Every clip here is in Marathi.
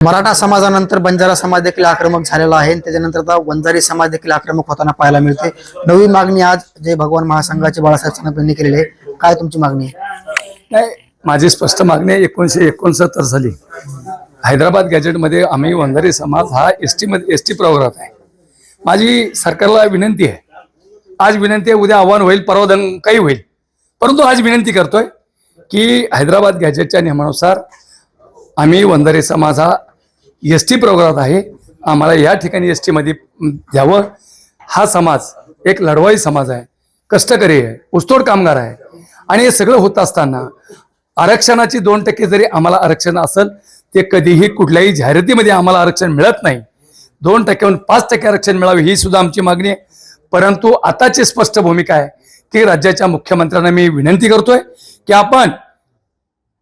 मराठा समाजानंतर बंजारा समाज देखील आक्रमक झालेला आहे आणि त्याच्यानंतर आता वंजारी समाज देखील आक्रमक होताना पाहायला मिळते। नवी मागणी आज जय भगवान महासंघाचे बाळासाहेब सानप यांनी केलेली आहे। काय तुमची मागणी आहे? नाही, माझी स्पष्ट मागणी आहे। 1969 साली हैदराबाद गॅजेटमध्ये आम्ही वंजारी समाज हा एसटी प्रवर्गात आहे। माझी सरकारला विनंती आहे, आज विनंती आहे, उद्या आव्हान होईल, परवा काही होईल, परंतु आज विनंती करतोय की हैदराबाद गॅजेटच्या नियमानुसार आम्ही वंजारी समाज हा एसटी प्रवर्गात आहे, आम्हाला या ठिकाणी एसटी मध्ये द्यावं। हा समाज एक लढवाई समाज आहे, कष्टकरी आहे, ऊसतोड कामगार आहे आणि हे सगळं होत असताना आरक्षणाची 2% जरी आम्हाला आरक्षण असेल ते कधीही कुठल्याही जाहिरातीमध्ये आम्हाला आरक्षण मिळत नाही। 2%हून 5% आरक्षण मिळावे ही सुद्धा आमची मागणी आहे। परंतु आताची स्पष्ट भूमिका आहे की राज्याच्या मुख्यमंत्र्यांना मी विनंती करतोय की आपण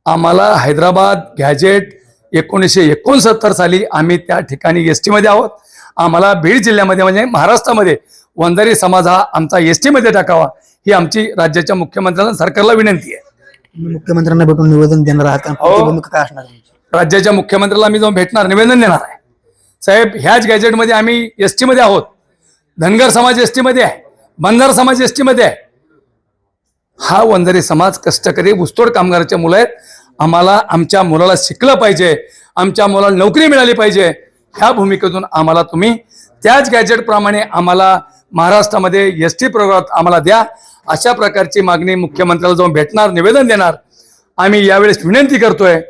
आम्हाला हैदराबाद गॅजेट 1969 साली आम्ही त्या ठिकाणी एसटी मध्ये आहोत, आम्हाला बीड जिल्ह्यामध्ये म्हणजे महाराष्ट्रामध्ये वंजारी समाज हा आमचा एसटी मध्ये टाकावा ही आमची राज्याच्या मुख्यमंत्र्यांना सरकारला विनंती आहे। मुख्यमंत्र्यांना भेटून निवेदन देणार आहात? भूमिका काय असणार आहे? राज्याच्या मुख्यमंत्र्याला मी जाऊन भेटणार, निवेदन देणार आहे। साहेब, ह्याच गॅजेटमध्ये आम्ही एसटी मध्ये आहोत, धनगर समाज एसटी मध्ये आहे, बंजारा समाज एसटी मध्ये आहे। हा वंजारी समाज कष्टकरी ऊसतोड कामगाराचे मुलं आहेत, आम्हाला आमच्या मुलाला शिकलं पाहिजे, आमच्या मुलाला नोकरी मिळाली पाहिजे, ह्या भूमिकेतून आम्हाला तुम्ही त्याच गॅजेट प्रमाणे आम्हाला महाराष्ट्रामध्ये एसटी प्रवर्गात आम्हाला द्या, अशा प्रकारची मागणी मुख्यमंत्र्याला जाऊन भेटणार, निवेदन देणार। आम्ही यावेळेस विनंती करतोय,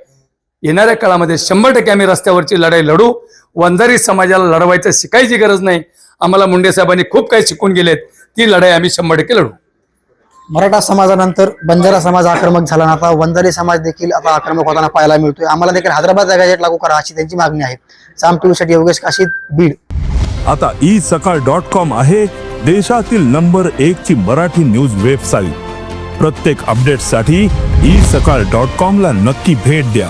येणाऱ्या काळामध्ये 100% आम्ही रस्त्यावरची लढाई लढू। वंजारी समाजाला लढवायचं शिकायची गरज नाही, आम्हाला मुंडे साहेबांनी खूप काही शिकून गेलेत, ती लढाई आम्ही 100% लढू। मराठा समाजानंतर बंजारा समाज आक्रमक झाला, आता वंजारी समाज देखील आता आक्रमक होताना पाहायला मिळतोय। आम्हाला देखील हैदराबाद गॅजेट लागू करा अशी त्यांची मागणी आहे। साम टीव्हीसाठी योगेश काशीद, बीड। आता isakal.com आहे देशातील नंबर 1 ची मराठी न्यूज वेबसाईट। प्रत्येक अपडेटसाठी isakal.com ला नक्की भेट द्या।